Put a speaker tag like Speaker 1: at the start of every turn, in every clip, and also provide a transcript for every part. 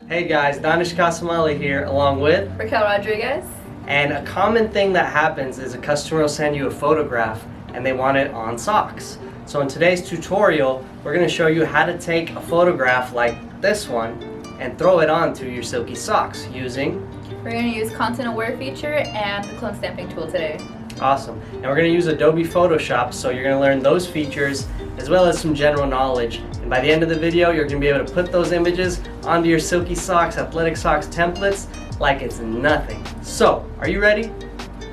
Speaker 1: Hey guys, Dannesh here along with
Speaker 2: Raquel Rodriguez.
Speaker 1: And a common thing that happens is a customer will send you a photograph and they want it on socks. So in today's tutorial, we're going to show you how to take a photograph like this one and throw it onto your Silky Socks using...
Speaker 2: We're going to use content aware feature and the clone stamping tool today.
Speaker 1: Awesome. And we're going to use Adobe Photoshop, so you're going to learn those features as well as some general knowledge. And by the end of the video, you're going to be able to put those images onto your Silky Socks, Athletic Socks templates like it's nothing. So, are you ready?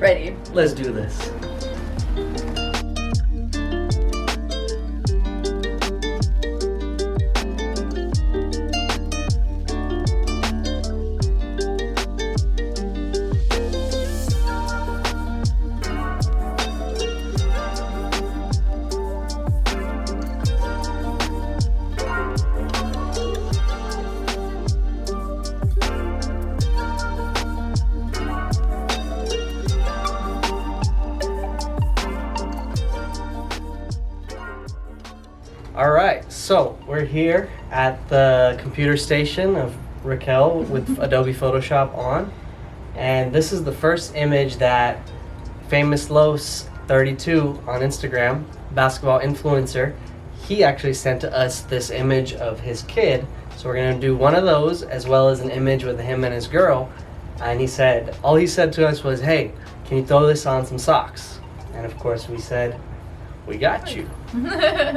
Speaker 2: Ready.
Speaker 1: Let's do this. Alright, so we're here at the computer station of Raquel with Adobe Photoshop on, and this is the first image that Famous Los 32 on Instagram, basketball influencer, he actually sent to us this image of his kid. So we're going to do one of those as well as an image with him and his girl, and all he said to us was, hey, can you throw this on some socks? And of course we said, we got you.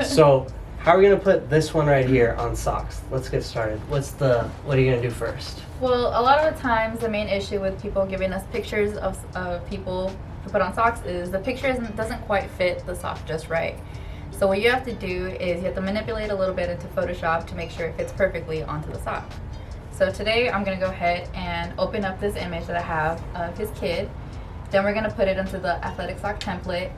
Speaker 1: So how are we going to put this one right here on socks? Let's get started. What are you going to do first?
Speaker 2: Well, a lot of the times the main issue with people giving us pictures of people to put on socks is the picture doesn't quite fit the sock just right. So what you have to do is you have to manipulate a little bit into Photoshop to make sure it fits perfectly onto the sock. So today I'm going to go ahead and open up this image that I have of his kid. Then we're going to put it into the athletic sock template,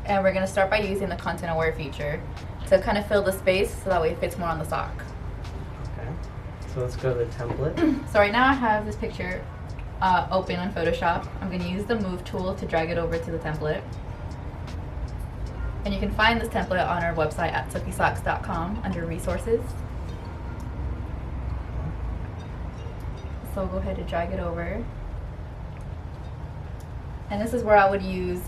Speaker 2: and we're going to start by using the content aware feature to kind of fill the space so that way it fits more on the sock.
Speaker 1: Okay, so let's go to the template.
Speaker 2: So right now I have this picture open on Photoshop. I'm going to use the move tool to drag it over to the template. And you can find this template on our website at silkysocks.com under resources. So I'll go ahead and drag it over. And this is where I would use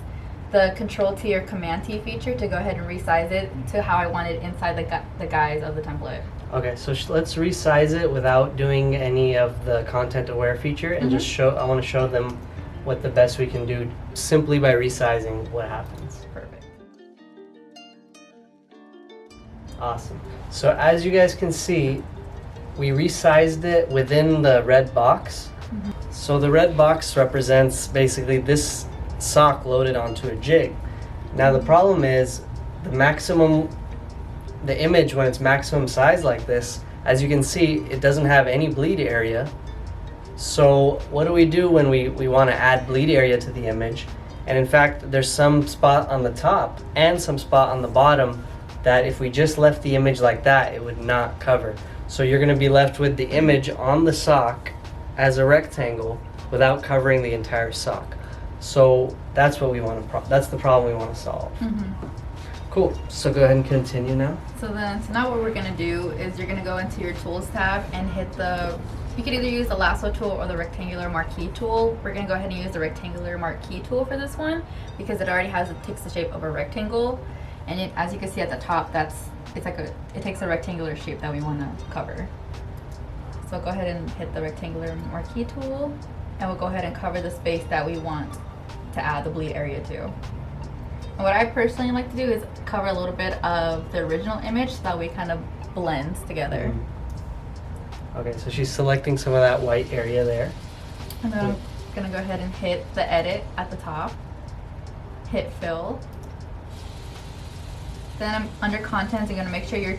Speaker 2: the Control-T or Command-T feature to go ahead and resize it to how I want it inside the guise of the template.
Speaker 1: Okay, so let's resize it without doing any of the content aware feature and just I want to show them what the best we can do simply by resizing what happens.
Speaker 2: Perfect.
Speaker 1: Awesome. So as you guys can see, we resized it within the red box. So the red box represents basically this sock loaded onto a jig. Now the problem is the image when it's maximum size like this, as you can see, it doesn't have any bleed area. So what do we do when we want to add bleed area to the image? And in fact, there's some spot on the top and some spot on the bottom that if we just left the image like that, it would not cover. So you're going to be left with the image on the sock as a rectangle without covering the entire sock. So that's what we want to that's the problem we want to solve. Cool. So go ahead and continue now.
Speaker 2: So now what we're going to do is you're going to go into your tools tab and hit you can either use the lasso tool or the rectangular marquee tool. We're going to go ahead and use the rectangular marquee tool for this one because it already takes the shape of a rectangle, and as you can see at the top, it takes a rectangular shape that we want to cover. So go ahead and hit the rectangular marquee tool, and we'll go ahead and cover the space that we want to add the bleed area to. And what I personally like to do is cover a little bit of the original image so that way it kind of blends together.
Speaker 1: Okay, so she's selecting some of that white area there.
Speaker 2: And then I'm going to go ahead and hit the edit at the top, hit fill. Then I'm under content, you're going to make sure you're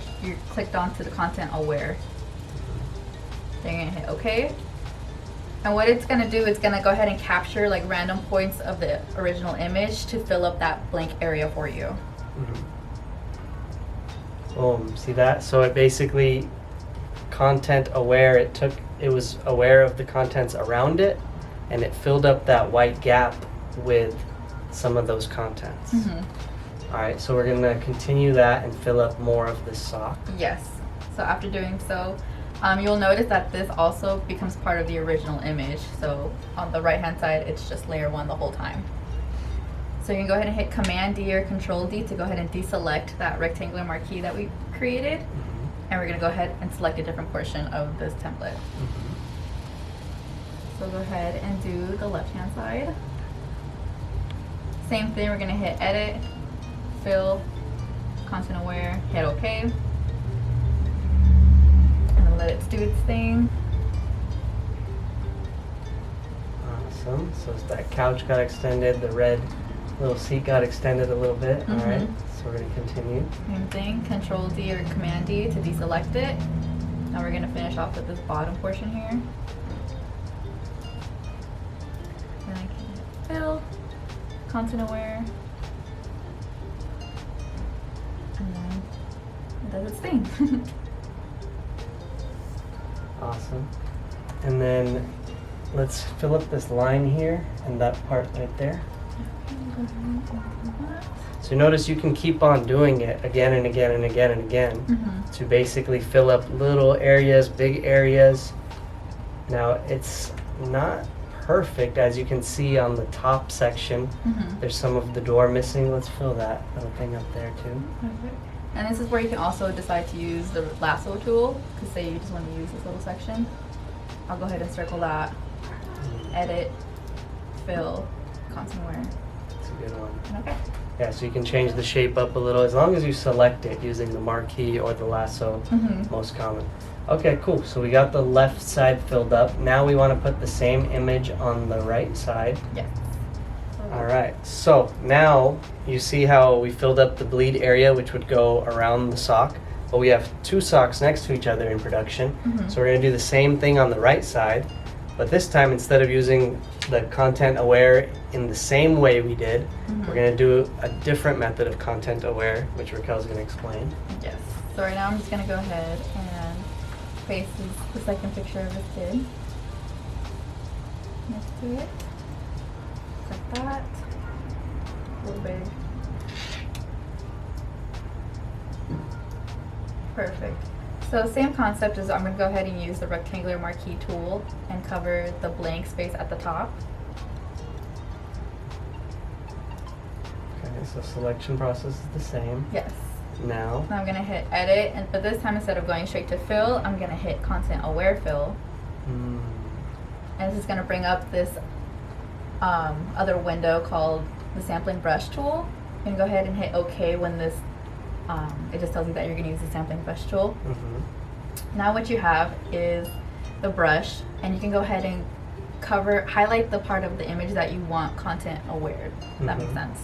Speaker 2: clicked onto the content aware. Then you're going to hit OK. And what it's going to do is going to go ahead and capture like random points of the original image to fill up that blank area for you.
Speaker 1: Boom, see that? So it basically content aware, it was aware of the contents around it, and it filled up that white gap with some of those contents. Alright, so we're going to continue that and fill up more of this sock.
Speaker 2: Yes. So after doing so, You'll notice that this also becomes part of the original image. So on the right hand side, it's just layer 1 the whole time. So you can go ahead and hit Command D or Control D to go ahead and deselect that rectangular marquee that we created. And we're going to go ahead and select a different portion of this template. So go ahead and do the left hand side. Same thing, we're going to hit Edit, Fill, Content Aware, hit OK. Let it do its thing.
Speaker 1: Awesome. So that couch got extended, the red little seat got extended a little bit. All right. So we're going to continue.
Speaker 2: Same thing. Control D or Command D to deselect it. Now we're going to finish off with this bottom portion here. And I can hit Fill, Content Aware, and then it does its thing.
Speaker 1: Awesome. And then let's fill up this line here and that part right there. So notice you can keep on doing it again and again and again and again to basically fill up little areas, big areas. Now it's not perfect, as you can see on the top section. There's some of the door missing. Let's fill that little thing up there too.
Speaker 2: And this is where you can also decide to use the lasso tool, because say you just want to use this little section. I'll go ahead and circle that, edit, fill, content aware.
Speaker 1: That's a good one.
Speaker 2: Okay.
Speaker 1: Yeah, so you can change the shape up a little as long as you select it using the marquee or the lasso, most common. Okay, cool. So we got the left side filled up. Now we want to put the same image on the right side.
Speaker 2: Yes.
Speaker 1: All right, so now you see how we filled up the bleed area, which would go around the sock, but we have 2 socks next to each other in production. So we're gonna do the same thing on the right side, but this time instead of using the content aware in the same way we did, we're gonna do a different method of content aware, which Raquel's gonna explain.
Speaker 2: Yes. So right now I'm just gonna go ahead and paste the second picture of this kid next to it. Like that. A little big. Perfect. So same concept as I'm going to go ahead and use the rectangular marquee tool and cover the blank space at the top.
Speaker 1: Okay, so selection process is the same.
Speaker 2: Yes.
Speaker 1: Now
Speaker 2: I'm going to hit edit, but this time instead of going straight to fill, I'm going to hit content aware fill. And this is going to bring up this other window called the sampling brush tool. You can go ahead and hit OK when this it just tells you that you're going to use the sampling brush tool. Now what you have is the brush, and you can go ahead and highlight the part of the image that you want content aware. If that makes sense.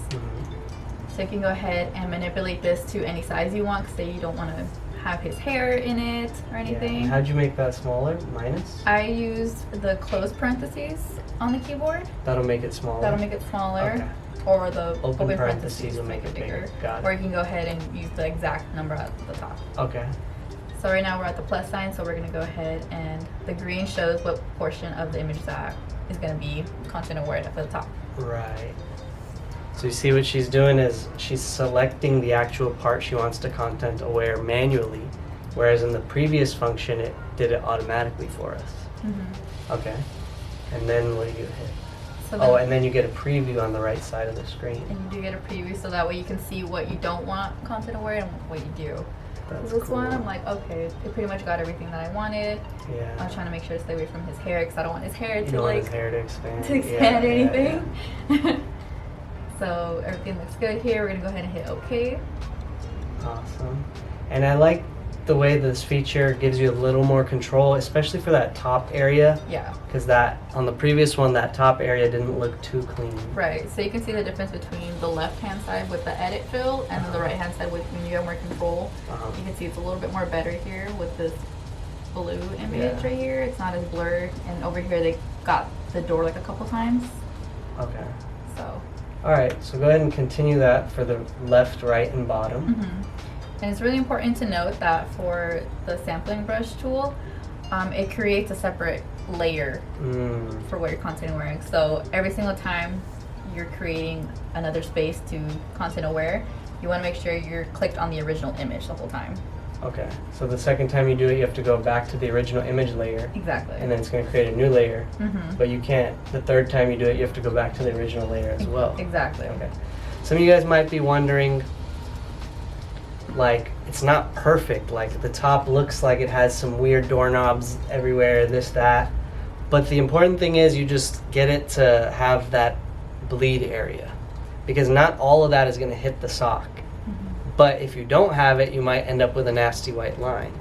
Speaker 2: So you can go ahead and manipulate this to any size you want. Say you don't want to have his hair in it or anything.
Speaker 1: Yeah. How'd you make that smaller? Minus?
Speaker 2: I used the close parentheses on the keyboard.
Speaker 1: That'll make it smaller?
Speaker 2: That'll make it smaller.
Speaker 1: Okay.
Speaker 2: Or the
Speaker 1: open parentheses will make it bigger. Got it.
Speaker 2: Or you can go ahead and use the exact number at the top.
Speaker 1: Okay.
Speaker 2: So right now we're at the plus sign, so we're going to go ahead and the green shows what portion of the image that is going to be content aware at the top.
Speaker 1: Right. So you see what she's doing is she's selecting the actual part she wants to content aware manually, whereas in the previous function it did it automatically for us. Okay. And then what do you hit? So and then you get a preview on the right side of the screen.
Speaker 2: And you do get a preview, so that way you can see what you don't want content aware and what you do.
Speaker 1: That's
Speaker 2: so this
Speaker 1: cool.
Speaker 2: one, I'm like, okay, it pretty much got everything that I wanted.
Speaker 1: Yeah.
Speaker 2: I was trying to make sure to stay away from his hair because I don't want his hair
Speaker 1: You
Speaker 2: to
Speaker 1: don't
Speaker 2: like
Speaker 1: want his hair to expand.
Speaker 2: or anything. Yeah. So everything looks good here. We're gonna go ahead and hit OK.
Speaker 1: Awesome. And I like the way this feature gives you a little more control, especially for that top area.
Speaker 2: Yeah.
Speaker 1: Because that on the previous one, that top area didn't look too clean.
Speaker 2: Right. So you can see the difference between the left-hand side with the edit fill and then the right-hand side with when you have more control. You can see it's a little bit more better here with this blue image right here. It's not as blurred. And over here they got the door like a couple times.
Speaker 1: Okay.
Speaker 2: So.
Speaker 1: All right. So go ahead and continue that for the left, right, and bottom.
Speaker 2: And it's really important to note that for the sampling brush tool, it creates a separate layer for what you're content awareing. So every single time you're creating another space to content aware, you want to make sure you're clicked on the original image the whole time.
Speaker 1: Okay, so the second time you do it, you have to go back to the original image layer.
Speaker 2: Exactly.
Speaker 1: And then it's going to create a new layer.
Speaker 2: Mm-hmm.
Speaker 1: But you can't, the third time you do it, you have to go back to the original layer as well.
Speaker 2: Exactly.
Speaker 1: Okay. Some of you guys might be wondering, like, it's not perfect. Like, the top looks like it has some weird doorknobs everywhere, this, that. But the important thing is you just get it to have that bleed area. Because not all of that is going to hit the sock. But if you don't have it, you might end up with a nasty white line.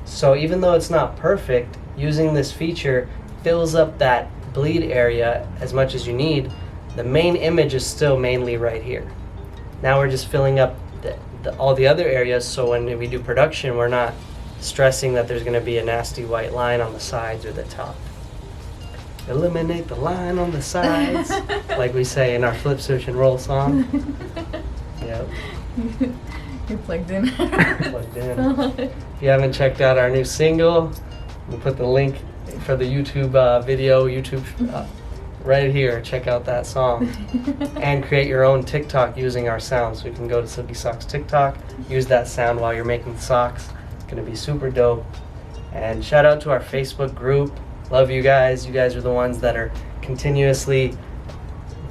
Speaker 1: So even though it's not perfect, using this feature fills up that bleed area as much as you need. The main image is still mainly right here. Now we're just filling up all the other areas, so when we do production, we're not stressing that there's going to be a nasty white line on the sides or the top. Eliminate the line on the sides, like we say in our flip, switch, and roll song. Yep.
Speaker 2: You're plugged in.
Speaker 1: Plugged in. If you haven't checked out our new single, we'll put the link for the YouTube video, right here. Check out that song. And create your own TikTok using our sound. So you can go to Silky Socks TikTok, use that sound while you're making socks. It's going to be super dope. And shout out to our Facebook group. Love you guys. You guys are the ones that are continuously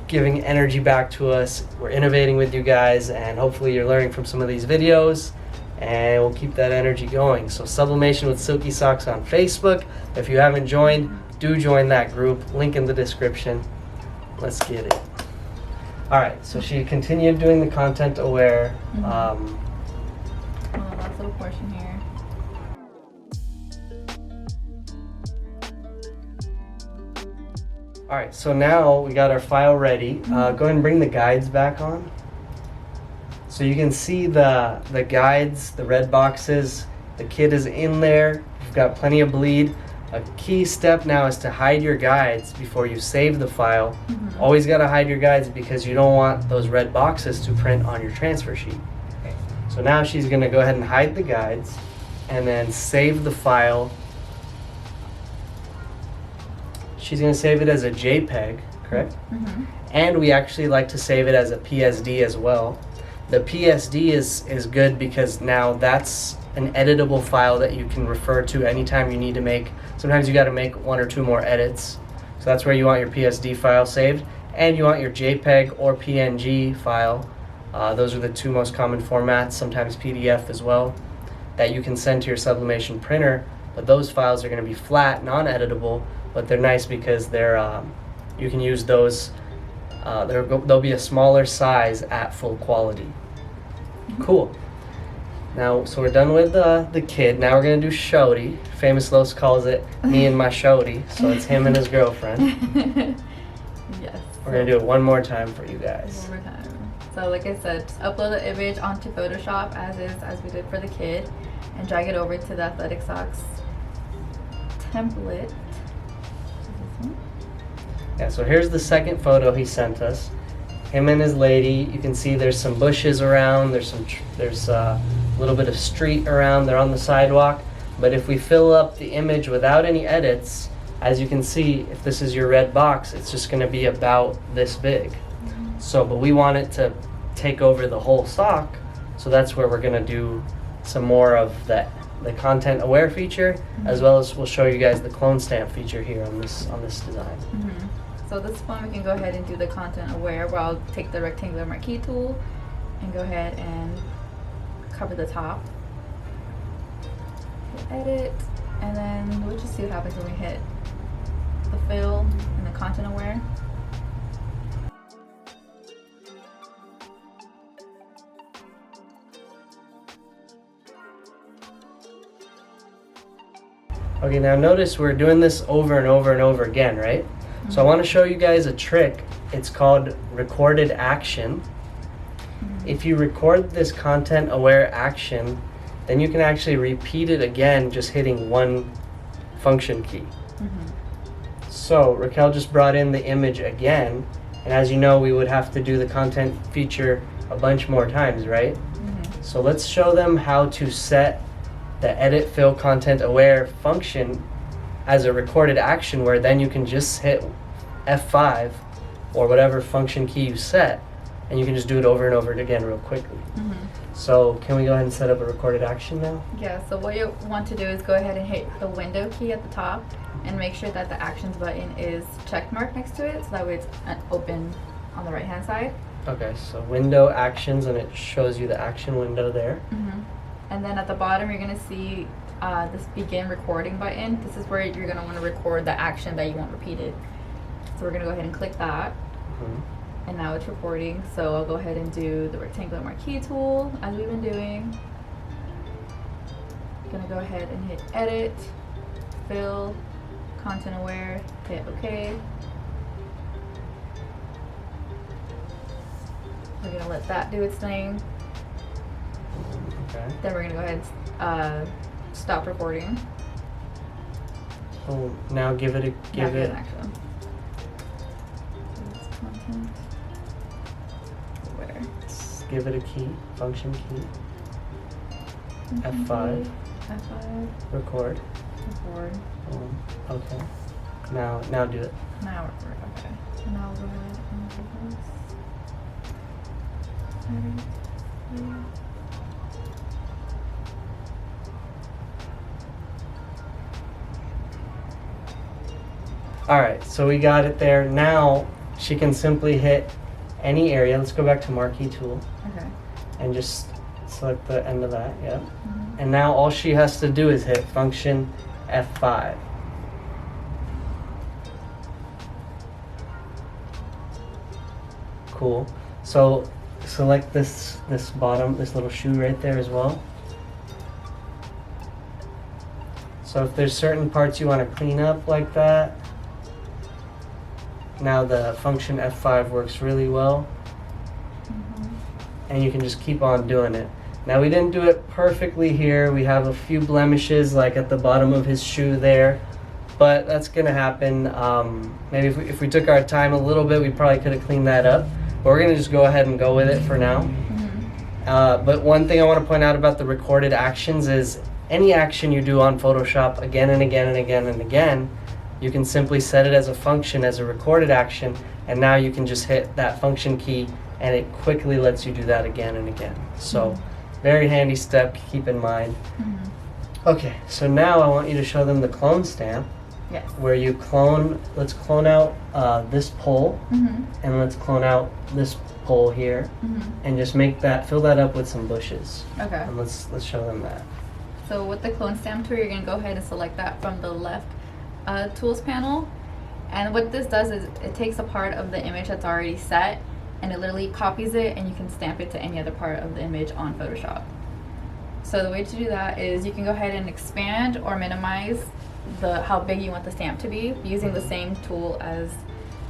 Speaker 1: giving energy back to us. We're innovating with you guys, and hopefully you're learning from some of these videos, and we'll keep that energy going. So Sublimation with Silky Socks on Facebook. If you haven't joined, do join that group. Link in the description. Let's get it. All right, so she continued doing the content aware.
Speaker 2: Last little portion here.
Speaker 1: All right, so now we got our file ready. Go ahead and bring the guides back on. So you can see the guides, the red boxes. The kid is in there. You've got plenty of bleed. A key step now is to hide your guides before you save the file. Always got to hide your guides because you don't want those red boxes to print on your transfer sheet. Okay. So now she's going to go ahead and hide the guides and then save the file. She's going to save it as a JPEG, correct? And we actually like to save it as a PSD as well. The PSD is good because now that's an editable file that you can refer to anytime you need to make. Sometimes you got to make one or two more edits. So that's where you want your PSD file saved. And you want your JPEG or PNG file. Those are the two most common formats, sometimes PDF as well, that you can send to your sublimation printer. But those files are going to be flat, non-editable, but they're nice because they're you can use those. They'll be a smaller size at full quality. Cool. Now, so we're done with the kid. Now we're gonna do Shouty. Famous Los calls it me and my Shouty, so it's him and his girlfriend.
Speaker 2: Yes.
Speaker 1: We're gonna do it one more time for you guys.
Speaker 2: One more time. So like I said, just upload the image onto Photoshop as we did for the kid, and drag it over to the Athletic Socks template.
Speaker 1: Yeah, so here's the second photo he sent us. Him and his lady. You can see there's some bushes around. There's a little bit of street around. They're on the sidewalk. But if we fill up the image without any edits, as you can see, if this is your red box, it's just going to be about this big. So, but we want it to take over the whole sock. So that's where we're going to do some more of the content aware feature, as well as we'll show you guys the clone stamp feature here on this design.
Speaker 2: So this one we can go ahead and do the content aware, where I'll take the rectangular marquee tool and go ahead and cover the top. We'll edit, and then we'll just see what happens when we hit the fill and the content aware.
Speaker 1: Okay, now notice we're doing this over and over and over again, right? So I want to show you guys a trick. It's called recorded action. If you record this content aware action, then you can actually repeat it again just hitting one function key. So Raquel just brought in the image again, and as you know, we would have to do the content feature a bunch more times, right? So let's show them how to set the edit fill content aware function as a recorded action, where then you can just hit F5 or whatever function key you set, and you can just do it over and over again real quickly. So can we go ahead and set up a recorded action now?
Speaker 2: Yeah, so what you want to do is go ahead and hit the window key at the top and make sure that the actions button is check mark next to it, so that way it's open on the right hand side.
Speaker 1: Okay, so window actions, and it shows you the action window there.
Speaker 2: And then at the bottom you're going to see this begin recording button. This is where you're going to want to record the action that you want repeated. So we're going to go ahead and click that. And now it's recording, so I'll go ahead and do the rectangular marquee tool as we've been doing. Gonna go ahead and hit edit, fill, content aware, hit OK. We're gonna let that do its thing.
Speaker 1: Okay.
Speaker 2: Then we're gonna go ahead and stop recording.
Speaker 1: So now give it
Speaker 2: an action. Content.
Speaker 1: Give it a key, function key. F5. Record. Okay. Now do it.
Speaker 2: Now record. Okay. So now we'll go ahead and do this.
Speaker 1: All right, so we got it there. Now she can simply hit any area. Let's go back to Marquee tool.
Speaker 2: Okay.
Speaker 1: And just select the end of that, yeah. And now all she has to do is hit function F5. Cool. So select this bottom, this little shoe right there as well. So if there's certain parts you want to clean up like that, now the function F5 works really well. And you can just keep on doing it. Now we didn't do it perfectly here. We have a few blemishes like at the bottom of his shoe there, but that's gonna happen. Maybe if we took our time a little bit, we probably could have cleaned that up. But we're gonna just go ahead and go with it for now. But one thing I wanna point out about the recorded actions is any action you do on Photoshop again and again and again and again, you can simply set it as a function, as a recorded action, and now you can just hit that function key and it quickly lets you do that again and again. So very handy step to keep in mind. Okay, so now I want you to show them the clone stamp.
Speaker 2: Yes.
Speaker 1: Where you clone, let's clone out this pole, and let's clone out this pole here, and just make that, fill that up with some bushes.
Speaker 2: Okay.
Speaker 1: And let's show them that.
Speaker 2: So with the clone stamp tool, you're gonna go ahead and select that from the left tools panel. And what this does is it takes a part of the image that's already set and it literally copies it, and you can stamp it to any other part of the image on Photoshop. So the way to do that is you can go ahead and expand or minimize how big you want the stamp to be using the same tool as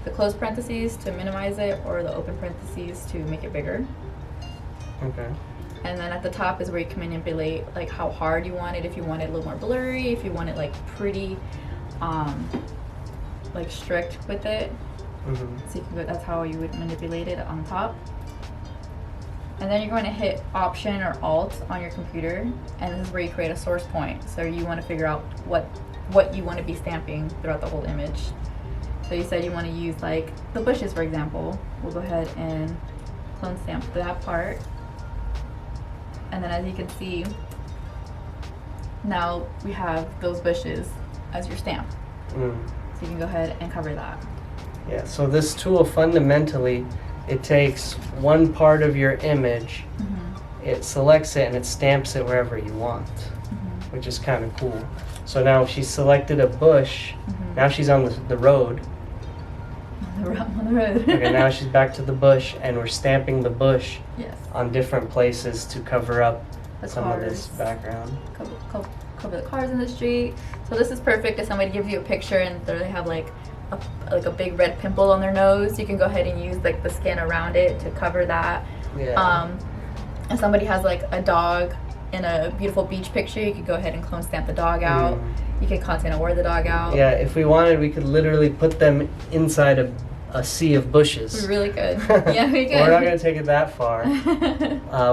Speaker 2: the close parentheses to minimize it, or the open parentheses to make it bigger.
Speaker 1: Okay.
Speaker 2: And then at the top is where you can manipulate like how hard you want it, if you want it a little more blurry, if you want it like pretty like strict with it. So you can go, that's how you would manipulate it on top. And then you're going to hit Option or Alt on your computer, and this is where you create a source point. So you want to figure out what you want to be stamping throughout the whole image. So you said you want to use like the bushes, for example. We'll go ahead and clone stamp that part. And then as you can see, now we have those bushes as your stamp. So you can go ahead and cover that.
Speaker 1: Yeah, so this tool fundamentally, it takes one part of your image, it selects it, and it stamps it wherever you want, which is kind of cool. So now she's selected a bush, now she's on the road.
Speaker 2: On the road.
Speaker 1: Okay, now she's back to the bush, and we're stamping the bush on different places to cover up some of this background.
Speaker 2: Cover the cars in the street. So this is perfect if somebody gives you a picture and they have like a big red pimple on their nose. You can go ahead and use like the skin around it to cover that. If somebody has like a dog in a beautiful beach picture, you could go ahead and clone stamp the dog out. You can content aware the dog out.
Speaker 1: Yeah, if we wanted, we could literally put them inside a sea of bushes.
Speaker 2: We really could. Yeah, we could.
Speaker 1: We're not going to take it that far.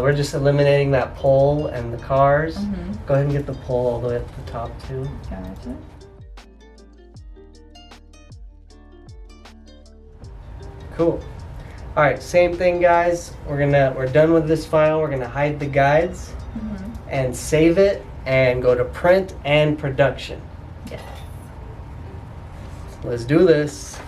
Speaker 1: We're just eliminating that pole and the cars. Go ahead and get the pole all the way up to the top too.
Speaker 2: Gotcha.
Speaker 1: Cool. All right, same thing, guys. We're done with this file. We're gonna hide the guides and save it and go to print and production.
Speaker 2: Yes.
Speaker 1: Let's do this.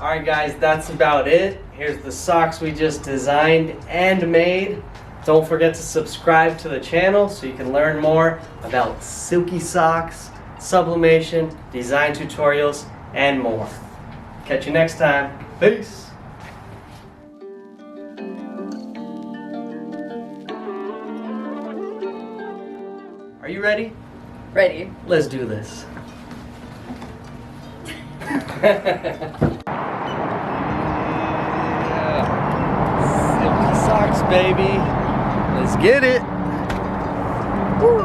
Speaker 1: Alright guys, that's about it. Here's the socks we just designed and made. Don't forget to subscribe to the channel so you can learn more about Silky Socks, sublimation, design tutorials, and more. Catch you next time. Peace! Are you ready?
Speaker 2: Ready.
Speaker 1: Let's do this. Silky Socks, baby. Let's get it. Woo.